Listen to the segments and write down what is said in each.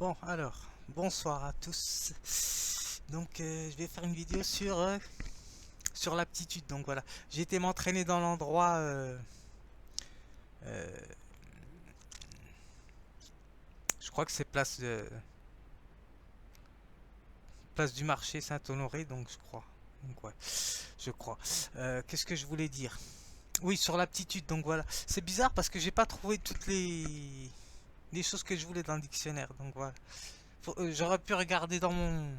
Bon, alors, bonsoir à tous. Donc, je vais faire une vidéo sur l'aptitude. Donc voilà, j'ai été m'entraîner dans l'endroit, euh, je crois que c'est place du marché Saint-Honoré, donc je crois. Donc ouais, je crois. Qu'est-ce que je voulais dire? Oui, sur l'aptitude. Donc voilà, c'est bizarre parce que j'ai pas trouvé toutes les choses que je voulais dans le dictionnaire. Donc voilà, j'aurais pu regarder dans mon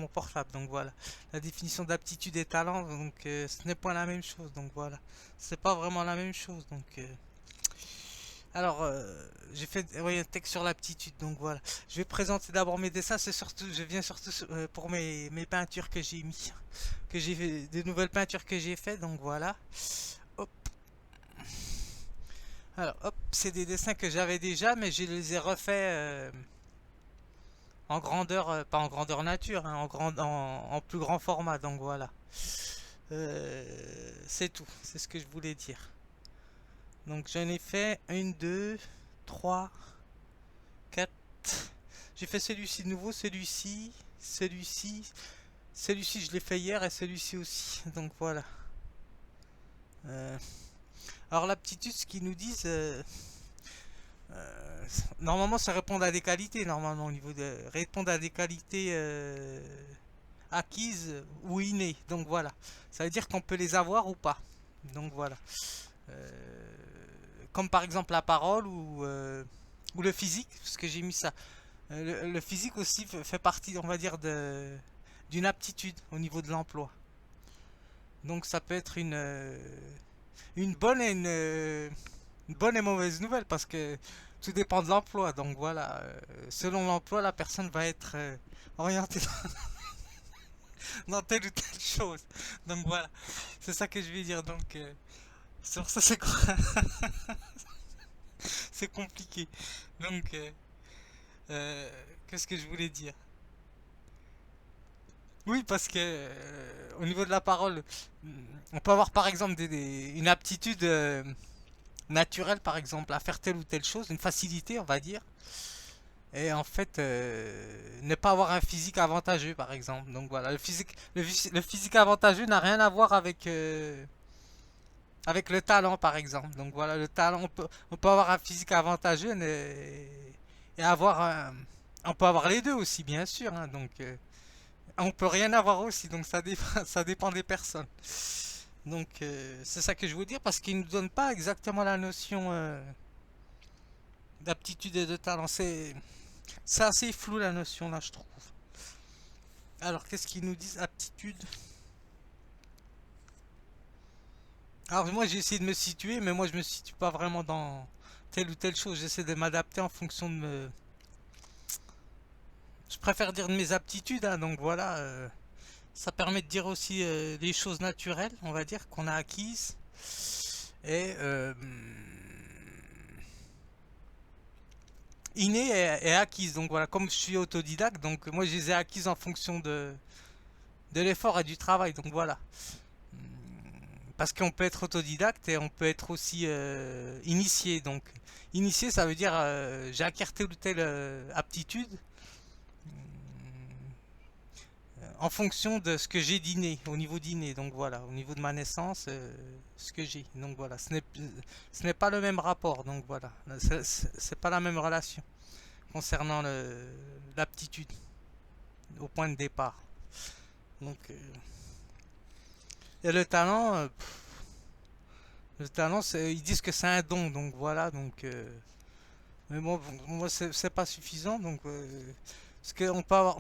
portable. Donc voilà, la définition d'aptitude et talent, donc ce n'est pas la même chose. Donc voilà, c'est pas vraiment la même chose. Donc alors j'ai fait oui, un texte sur l'aptitude. Donc voilà, je vais présenter d'abord mes dessins. C'est surtout, je viens surtout pour mes peintures que j'ai mis, que j'ai fait, des nouvelles peintures que j'ai fait. Donc voilà. Hop. Alors hop, c'est des dessins que j'avais déjà, mais je les ai refaits en grandeur, pas en grandeur nature, hein, en plus grand format. Donc voilà. C'est tout, c'est ce que je voulais dire. Donc j'en ai fait une, deux, trois, quatre. J'ai fait celui-ci de nouveau, celui-ci je l'ai fait hier et celui-ci aussi. Donc voilà. Euh, alors l'aptitude, ce qu'ils nous disent, euh, normalement ça répond à des qualités, normalement au niveau de répondre à des qualités acquises ou innées. Donc voilà. Ça veut dire qu'on peut les avoir ou pas. Donc voilà. Euh, Comme par exemple la parole ou le physique, parce que j'ai mis ça. Le physique aussi fait partie, on va dire, d'une aptitude au niveau de l'emploi. Donc ça peut être une bonne et une bonne et mauvaise nouvelle parce que tout dépend de l'emploi. Donc voilà, selon l'emploi, la personne va être orientée dans telle ou telle chose. Donc voilà, c'est ça que je vais dire. Donc sur ça, c'est compliqué. Donc euh, qu'est-ce que je voulais dire? Oui, parce que au niveau de la parole, on peut avoir par exemple une aptitude naturelle, par exemple, à faire telle ou telle chose, une facilité, on va dire, et en fait, ne pas avoir un physique avantageux, par exemple. Donc voilà, le physique avantageux n'a rien à voir avec le talent, par exemple. Donc voilà, le talent, on peut avoir un physique avantageux et avoir on peut avoir les deux aussi, bien sûr, hein. Donc on peut rien avoir aussi, donc ça dépend, ça dépend des personnes. Donc c'est ça que je veux dire parce qu'ils ne nous donnent pas exactement la notion d'aptitude et de talent. C'est assez flou la notion là, je trouve. Alors qu'est-ce qu'ils nous disent aptitude? Alors moi j'ai essayé de me situer, mais moi je me situe pas vraiment dans telle ou telle chose. J'essaie de m'adapter en fonction de Je préfère dire de mes aptitudes, hein, donc voilà. Ça permet de dire aussi les choses naturelles, on va dire, qu'on a acquises. Et innée et acquise. Donc voilà, comme je suis autodidacte, donc moi je les ai acquises en fonction de l'effort et du travail. Donc voilà. Parce qu'on peut être autodidacte et on peut être aussi initié. Donc initié, ça veut dire j'ai acquis telle ou telle aptitude en fonction de ce que j'ai d'inné, au niveau d'inné. Donc voilà, au niveau de ma naissance, ce que j'ai. Donc voilà, ce n'est pas le même rapport. Donc voilà, c'est pas la même relation concernant l'aptitude au point de départ. Donc, et le talent, ils disent que c'est un don, donc voilà, donc. Mais bon, moi, c'est pas suffisant, donc. Parce qu'on peut avoir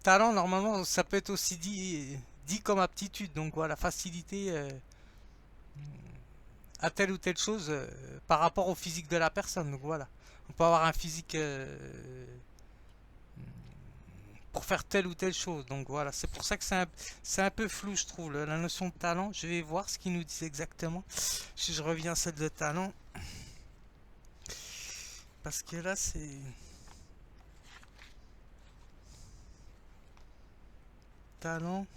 talent, normalement, ça peut être aussi dit comme aptitude, donc voilà, facilité à telle ou telle chose par rapport au physique de la personne, donc voilà. On peut avoir un physique pour faire telle ou telle chose. Donc voilà, c'est pour ça que c'est un peu flou, je trouve, la notion de talent. Je vais voir ce qu'ils nous disent exactement. Si je reviens à celle de talent, parce que là, c'est talent.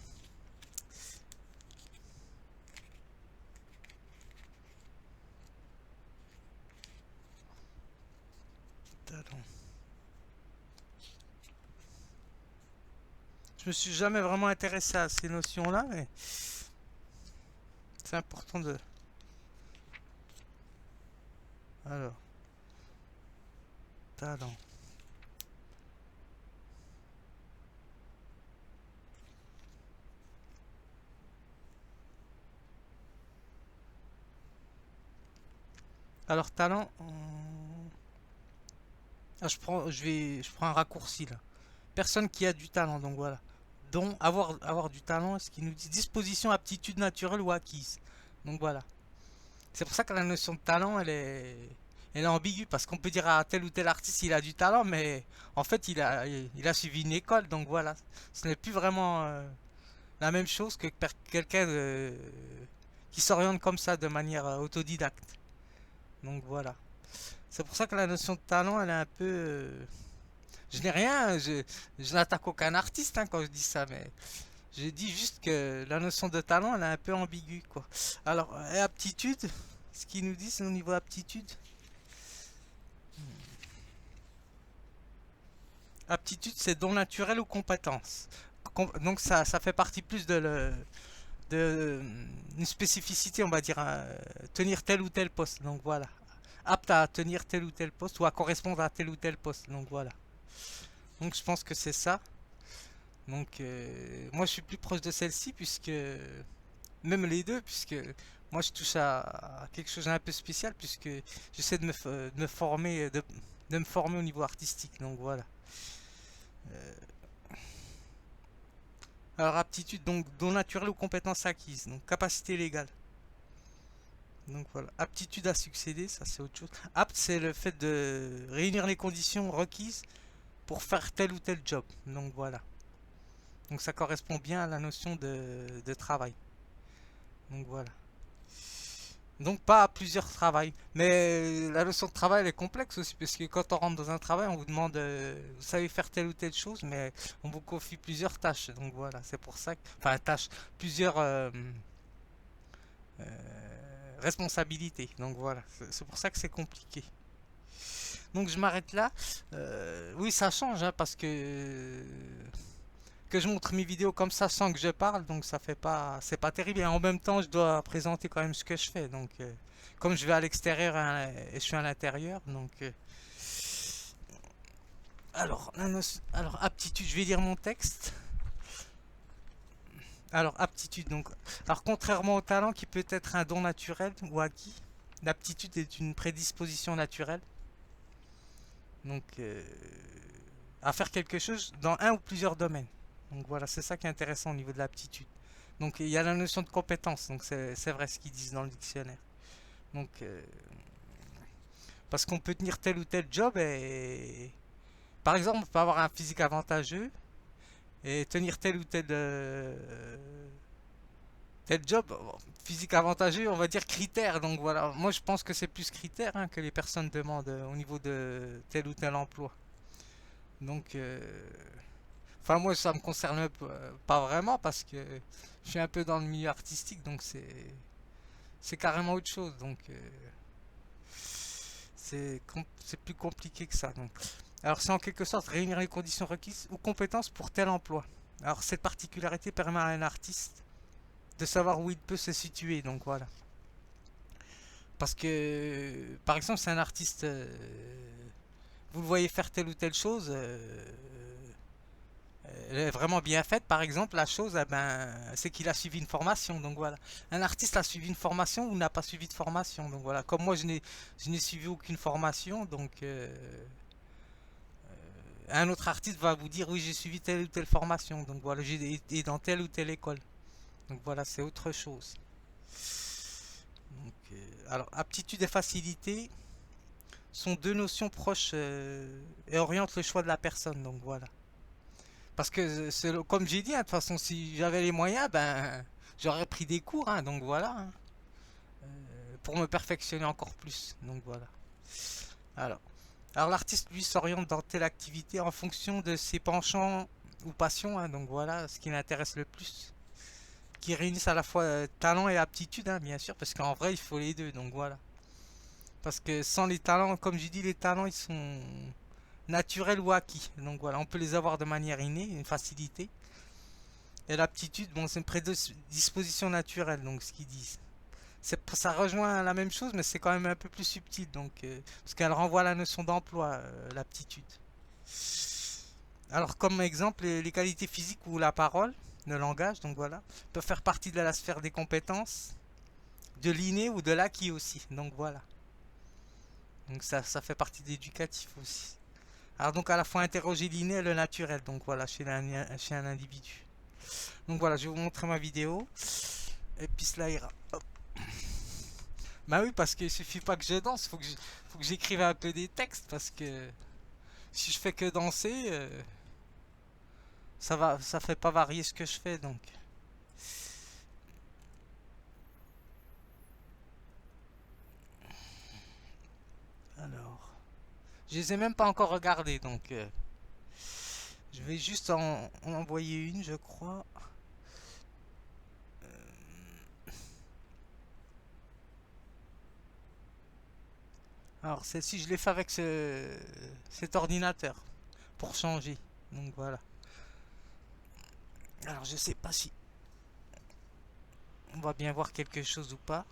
Talent. Je me suis jamais vraiment intéressé à ces notions-là, mais c'est important de... Alors, talent. Alors, talent... Ah, je prends un raccourci là. Personne qui a du talent, donc voilà. Donc, avoir du talent, ce qui nous dit disposition, aptitude naturelle ou acquise. Donc voilà. C'est pour ça que la notion de talent, elle est ambiguë, parce qu'on peut dire à tel ou tel artiste il a du talent, mais en fait il a suivi une école, donc voilà. Ce n'est plus vraiment la même chose que quelqu'un qui s'oriente comme ça de manière autodidacte. Donc voilà. C'est pour ça que la notion de talent, elle est un peu... je n'ai rien, je n'attaque aucun artiste hein, quand je dis ça, mais je dis juste que la notion de talent, elle est un peu ambiguë, quoi. Alors, et aptitude, ce qu'ils nous disent au niveau aptitude. Aptitude, c'est don naturel ou compétence. Donc ça fait partie plus de une spécificité, on va dire, tenir tel ou tel poste. Donc voilà. Apte à tenir tel ou tel poste ou à correspondre à tel ou tel poste. Donc voilà. Donc je pense que c'est ça. Donc moi je suis plus proche de celle-ci puisque même les deux puisque moi je touche à quelque chose d'un peu spécial puisque j'essaie de me former de me former au niveau artistique. Donc voilà. Alors aptitude donc don naturel ou compétence acquise. Donc capacité légale. Donc voilà. Aptitude à succéder, ça c'est autre chose. Apte c'est le fait de réunir les conditions requises pour faire tel ou tel job. Donc voilà. Donc ça correspond bien à la notion de travail. Donc voilà. Donc pas à plusieurs travails. Mais la notion de travail elle est complexe aussi, parce que quand on rentre dans un travail, on vous demande, vous savez faire telle ou telle chose, mais on vous confie plusieurs tâches. Donc voilà, c'est pour ça que... Enfin, tâches, plusieurs responsabilités. Donc voilà, c'est pour ça que c'est compliqué. Donc je m'arrête là. Oui, ça change, hein, parce que je montre mes vidéos comme ça sans que je parle, donc ça fait pas, c'est pas terrible. Et en même temps, je dois présenter quand même ce que je fais. Donc, comme je vais à l'extérieur hein, et je suis à l'intérieur, donc. Alors, aptitude, je vais lire mon texte. Alors, aptitude, donc. Alors, contrairement au talent qui peut être un don naturel ou acquis, l'aptitude est une prédisposition naturelle. Donc, à faire quelque chose dans un ou plusieurs domaines. Donc voilà, c'est ça qui est intéressant au niveau de l'aptitude. Donc il y a la notion de compétence, donc c'est vrai ce qu'ils disent dans le dictionnaire. Donc parce qu'on peut tenir tel ou tel job et par exemple on peut avoir un physique avantageux et tenir tel ou tel job physique avantageux, on va dire critère. Donc voilà, moi je pense que c'est plus critère hein, que les personnes demandent au niveau de tel ou tel emploi. Donc enfin, moi, ça me concerne pas vraiment parce que je suis un peu dans le milieu artistique, donc c'est carrément autre chose. Donc, c'est plus compliqué que ça. Donc. Alors, c'est en quelque sorte réunir les conditions requises ou compétences pour tel emploi. Alors, cette particularité permet à un artiste de savoir où il peut se situer. Donc, voilà. Parce que, par exemple, c'est un artiste, vous le voyez faire telle ou telle chose. Elle est vraiment bien faite, par exemple, la chose, eh ben, c'est qu'il a suivi une formation. Donc voilà. Un artiste a suivi une formation ou n'a pas suivi de formation. Donc voilà. Comme moi, je n'ai suivi aucune formation. Donc un autre artiste va vous dire oui, j'ai suivi telle ou telle formation. Donc voilà, j'ai été dans telle ou telle école. Donc voilà, c'est autre chose. Donc, alors, aptitude et facilité sont deux notions proches et orientent le choix de la personne. Donc voilà. Parce que, comme j'ai dit, hein, de toute façon, si j'avais les moyens, ben, j'aurais pris des cours, hein, donc voilà, hein, pour me perfectionner encore plus. Donc voilà. Alors, alors l'artiste, lui, s'oriente dans telle activité en fonction de ses penchants ou passions, hein, donc voilà, ce qui l'intéresse le plus. Qui réunissent à la fois talent et aptitude, hein, bien sûr, parce qu'en vrai, il faut les deux, donc voilà. Parce que sans les talents, comme j'ai dit, les talents, ils sont naturel ou acquis. Donc voilà, on peut les avoir de manière innée, une facilité. Et l'aptitude, bon, c'est une prédisposition naturelle, donc ce qu'ils disent. Ça rejoint la même chose, mais c'est quand même un peu plus subtil, donc, parce qu'elle renvoie à la notion d'emploi, l'aptitude. Alors, comme exemple, les qualités physiques ou la parole, le langage, donc voilà, peuvent faire partie de la sphère des compétences, de l'inné ou de l'acquis aussi, donc voilà. Donc ça fait partie d'éducatif aussi. Alors donc à la fois interroger l'inné et le naturel, donc voilà, chez un individu. Donc voilà, je vais vous montrer ma vidéo, et puis cela ira. Hop. Bah oui, parce qu'il suffit pas que je danse, faut que j'écrive un peu des textes, parce que si je fais que danser, ça fait pas varier ce que je fais, donc. Alors, je les ai même pas encore regardés, donc je vais juste en envoyer une, je crois. Alors celle-ci, je l'ai fait avec cet ordinateur pour changer. Donc voilà. Alors je sais pas si on va bien voir quelque chose ou pas.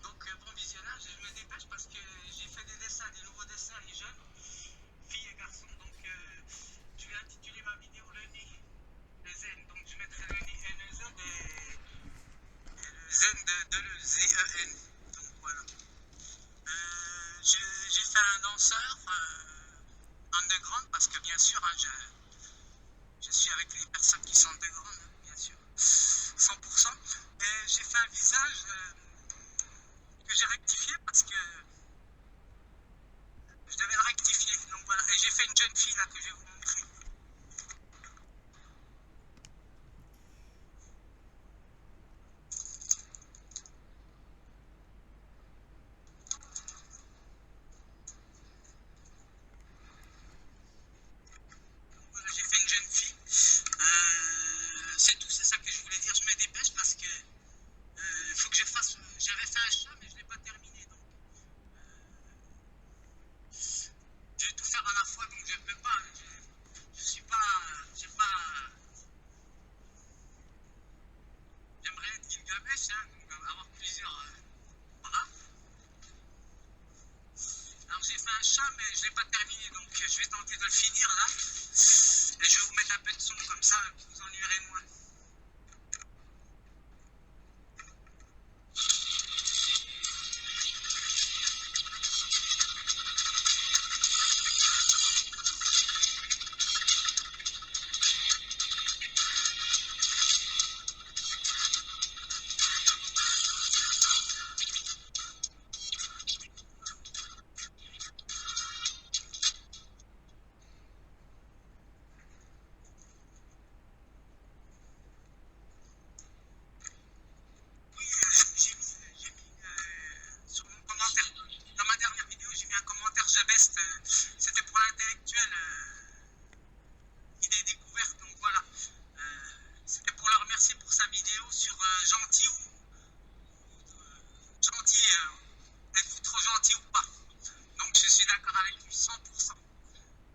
Donc bon visionnage, je me dépêche parce que j'ai fait des dessins, des nouveaux dessins, les jeunes, filles et garçons. Donc je vais intituler ma vidéo le nez, le zen. Donc je mettrai le nez et le zen et le zen de le Z-E-N. Donc voilà. J'ai fait un danseur underground parce que bien sûr, hein, je suis avec les personnes qui sont underground, hein, bien sûr, 100%. Et j'ai fait un visage que j'ai rectifié parce que je devais le rectifier. Donc voilà. Et j'ai fait une jeune fille là que je vais vous montrer. Voilà, j'ai fait une jeune fille. C'est tout, c'est ça que je voulais dire. Je me dépêche parce que faut que je fasse. J'avais fait un chat, mais je ne l'ai pas terminé. Donc, je vais tout faire à la fois, donc je ne peux pas. Je suis pas. J'ai pas. J'aimerais être Gilgamesh, hein, donc avoir plusieurs bras. Alors j'ai fait un chat, mais je ne l'ai pas terminé, donc je vais tenter de le finir là. Et je vais vous mettre un peu de son comme ça, vous vous ennuierez moins. Oui, j'ai mis sur mon commentaire, dans ma dernière vidéo, j'ai mis un commentaire, je best, c'était pour l'intellectuel, idée découverte, donc voilà. C'était pour le remercier pour sa vidéo sur gentil ou gentil, êtes-vous trop gentil ou pas. Donc je suis d'accord avec lui 100%.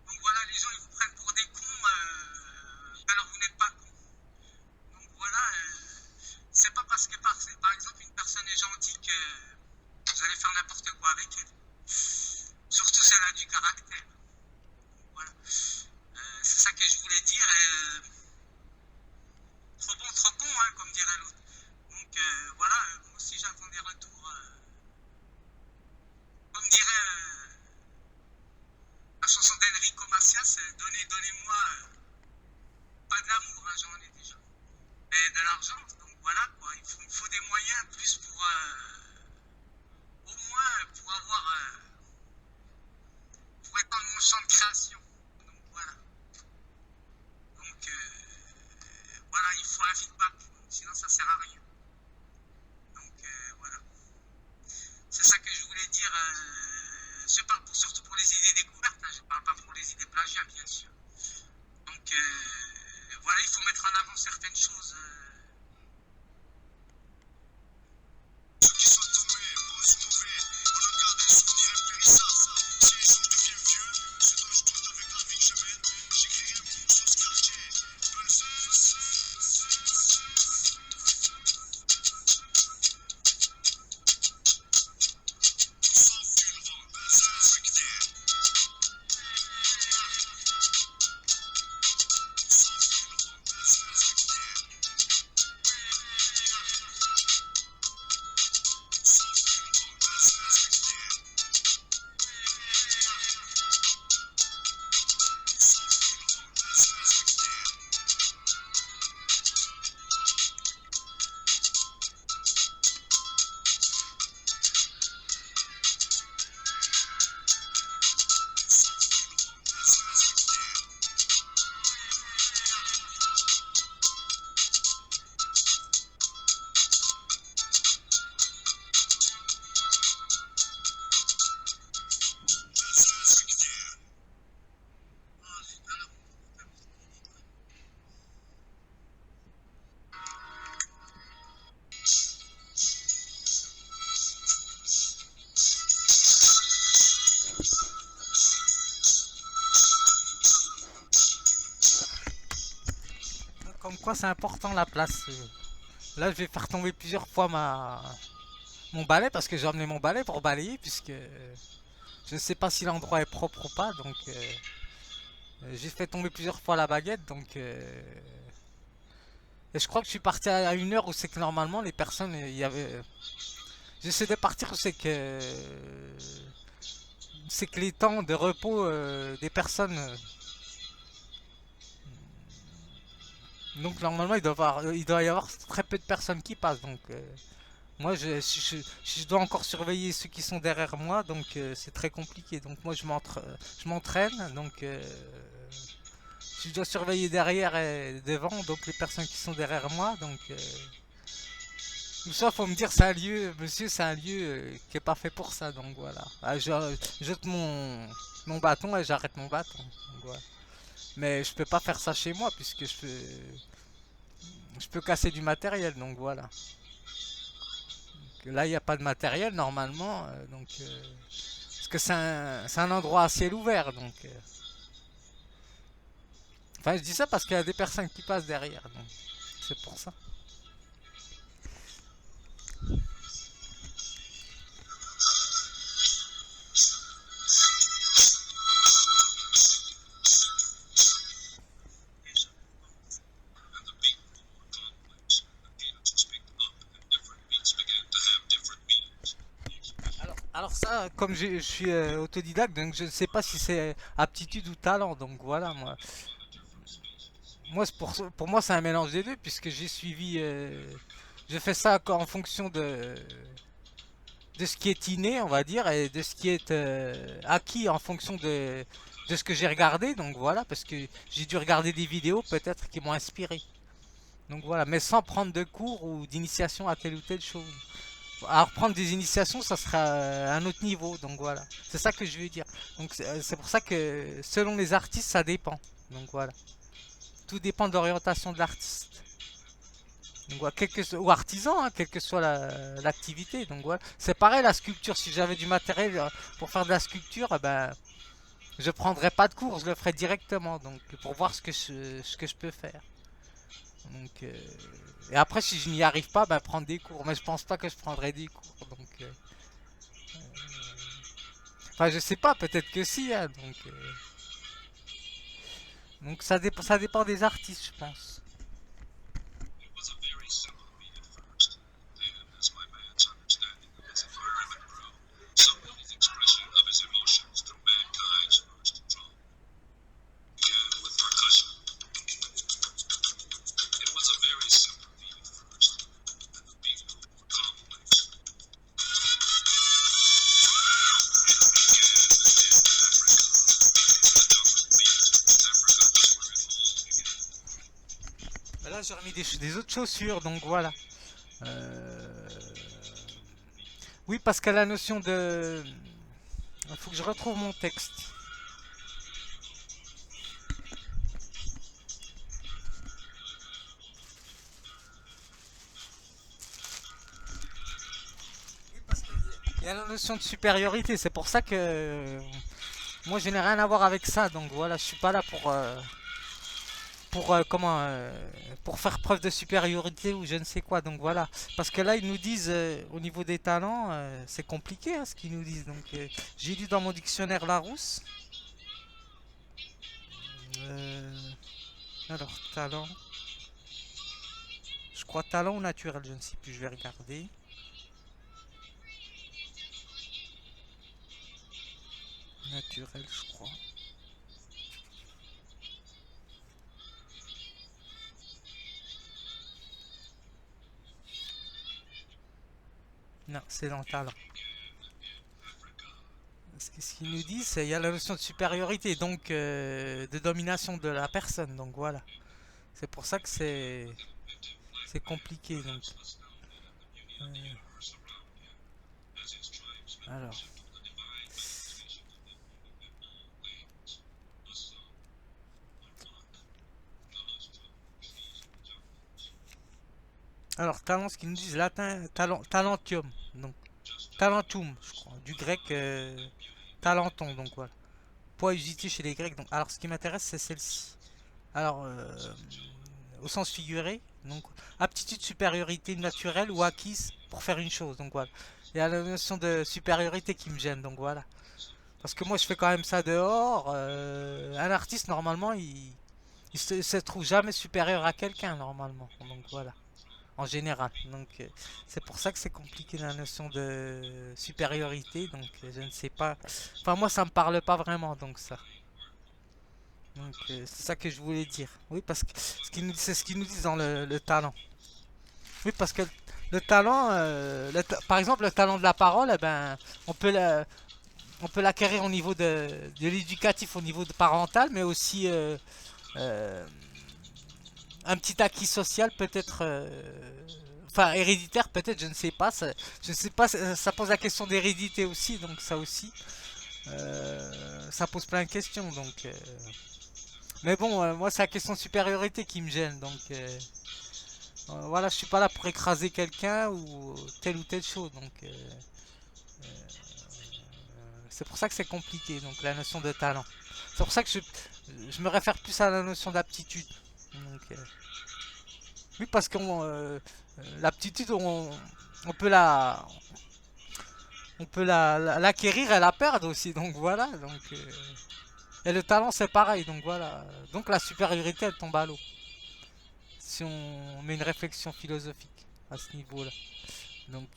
Donc voilà, les gens ils vous prennent pour des cons, alors vous n'êtes pas cons. Donc voilà, c'est pas parce que par exemple une personne est gentille que vous allez faire n'importe quoi avec elle. Surtout si elle a du caractère. Voilà. C'est ça que je voulais dire. Trop bon, trop con, hein, comme dirait l'autre. Donc voilà, moi aussi j'attends des retours. Comme dirait la chanson d'Enrico Macias, donnez-moi pas de l'amour, hein, j'en ai déjà. Mais de l'argent, donc voilà quoi, il faut des moyens plus pour au moins pour avoir pour étendre mon champ de création. Donc voilà. Donc voilà, il faut un feedback, sinon ça sert à rien. Donc voilà. C'est ça que je voulais dire. Je parle surtout pour les idées découvertes, hein, je ne parle pas pour les idées plagiat, bien sûr. Donc voilà, il faut mettre en avant certaines choses. Ceux qui sont tombés, bons ou mauvais, on en garde des souvenirs impérissables. Si les jours deviennent vieux, fois c'est important la place. Là je vais faire tomber plusieurs fois mon balai parce que j'ai emmené mon balai pour balayer puisque je ne sais pas si l'endroit est propre ou pas. Donc j'ai fait tomber plusieurs fois la baguette. Donc et je crois que je suis parti à une heure où c'est que normalement les personnes il y avait. J'essaie de partir où c'est que les temps de repos des personnes. Donc normalement il doit y avoir très peu de personnes qui passent. Donc moi si je dois encore surveiller ceux qui sont derrière moi, donc c'est très compliqué. Donc moi je m'entraîne. Donc si je dois surveiller derrière et devant, donc les personnes qui sont derrière moi, donc ou soit faut me dire c'est un lieu, monsieur, c'est un lieu qui est pas fait pour ça. Donc voilà. Ah, je jette mon bâton et j'arrête mon bâton. Donc, voilà. Mais je peux pas faire ça chez moi puisque je peux casser du matériel. Donc voilà. Là, il n'y a pas de matériel normalement. Parce que c'est un endroit à ciel ouvert. Donc, enfin, je dis ça parce qu'il y a des personnes qui passent derrière. Donc, c'est pour ça. Alors ça, comme je suis autodidacte, donc je ne sais pas si c'est aptitude ou talent. Donc voilà, moi pour moi c'est un mélange des deux puisque j'ai suivi, je fais ça en fonction de ce qui est inné, on va dire, et de ce qui est acquis en fonction de ce que j'ai regardé. Donc voilà, parce que j'ai dû regarder des vidéos peut-être qui m'ont inspiré. Donc voilà, mais sans prendre de cours ou d'initiation à telle ou telle chose. Alors prendre des initiations, ça sera un autre niveau. Donc voilà, c'est ça que je veux dire. Donc c'est pour ça que selon les artistes, ça dépend. Donc voilà, tout dépend de l'orientation de l'artiste. Donc voilà, ou artisan, hein, quelle que soit l'activité. Donc voilà, c'est pareil la sculpture. Si j'avais du matériel pour faire de la sculpture, eh ben je prendrais pas de cours, je le ferais directement. Donc pour voir ce que je peux faire. Donc et après si je n'y arrive pas, ben prendre des cours. Mais je pense pas que je prendrais des cours. Donc enfin je sais pas, peut-être que si. Hein, donc ça dépend des artistes, je pense. Ben là j'ai remis des autres chaussures, donc voilà. Euh, Oui, parce qu'à la notion de... Il faut que je retrouve mon texte. Oui, parce qu'il y a la notion de supériorité, c'est pour ça que moi je n'ai rien à voir avec ça, donc voilà, je suis pas là pour faire preuve de supériorité ou je ne sais quoi, donc voilà. Parce que là ils nous disent au niveau des talents, c'est compliqué hein, ce qu'ils nous disent. Donc j'ai lu dans mon dictionnaire Larousse. Euh, alors talent, je crois talent ou naturel, je ne sais plus, je vais regarder. Naturel, je crois. Non, c'est dans talent. Ce qu'ils nous disent, c'est qu'il y a la notion de supériorité, donc de domination de la personne. Donc voilà. C'est pour ça que c'est compliqué. Donc. Euh, alors. Alors, talent, ce qu'ils nous disent, latin, talentium. Donc, talentum, je crois. Du grec, talenton. Donc voilà. Poids usité chez les Grecs. Donc, alors, ce qui m'intéresse, c'est celle-ci. Alors, au sens figuré. Donc, aptitude, supériorité naturelle ou acquise pour faire une chose. Donc voilà. Il y a la notion de supériorité qui me gêne. Donc voilà. Parce que moi, je fais quand même ça dehors. Un artiste, normalement, il se trouve jamais supérieur à quelqu'un, normalement. Donc voilà. En général. Donc c'est pour ça que c'est compliqué la notion de supériorité. Donc je ne sais pas. Enfin, moi, ça me parle pas vraiment. Donc ça. Donc c'est ça que je voulais dire. Oui, parce que c'est ce qu'ils nous disent dans le talent. Oui, parce que le talent, par exemple, le talent de la parole, eh ben, on peut on peut l'acquérir au niveau de l'éducatif, au niveau de parental, mais aussi euh, un petit acquis social peut-être, enfin héréditaire peut-être, je ne sais pas. Je ne sais pas, ça pose la question d'hérédité aussi, donc ça aussi, ça pose plein de questions. Donc, mais bon, moi c'est la question de supériorité qui me gêne, donc. Voilà, je suis pas là pour écraser quelqu'un ou telle chose. Donc, c'est pour ça que c'est compliqué. Donc, la notion de talent. C'est pour ça que je me réfère plus à la notion d'aptitude. Donc, oui, parce que l'aptitude, on peut l'acquérir et la perdre aussi. Donc voilà. Donc, et le talent, c'est pareil. Donc voilà. Donc la supériorité, elle tombe à l'eau. Si on met une réflexion philosophique à ce niveau-là. Donc,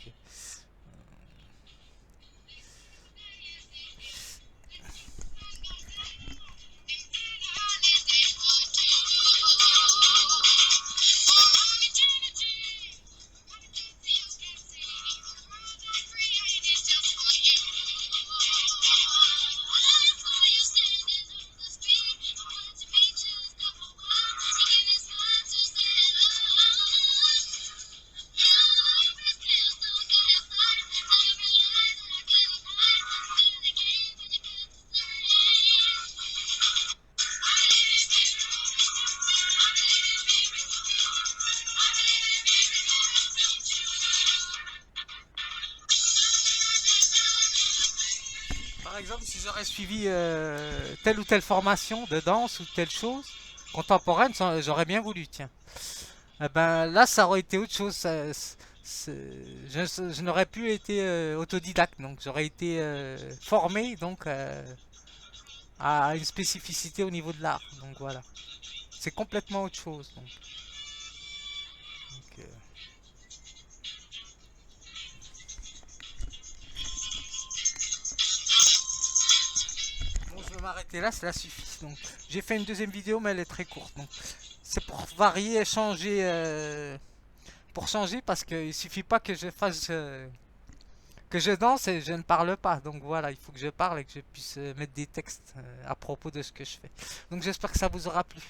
par exemple, si j'aurais suivi telle ou telle formation de danse ou telle chose contemporaine, j'aurais bien voulu, tiens. Eh ben là, ça aurait été autre chose. Je n'aurais plus été autodidacte, donc j'aurais été formé donc à une spécificité au niveau de l'art. Donc voilà, c'est complètement autre chose. Donc, bon, je vais m'arrêter là, cela suffit. Donc j'ai fait une deuxième vidéo, mais elle est très courte. Donc c'est pour varier, changer. Pour changer parce qu'il suffit pas que je fasse que je danse et je ne parle pas. Donc voilà, il faut que je parle et que je puisse mettre des textes à propos de ce que je fais. Donc j'espère que ça vous aura plu.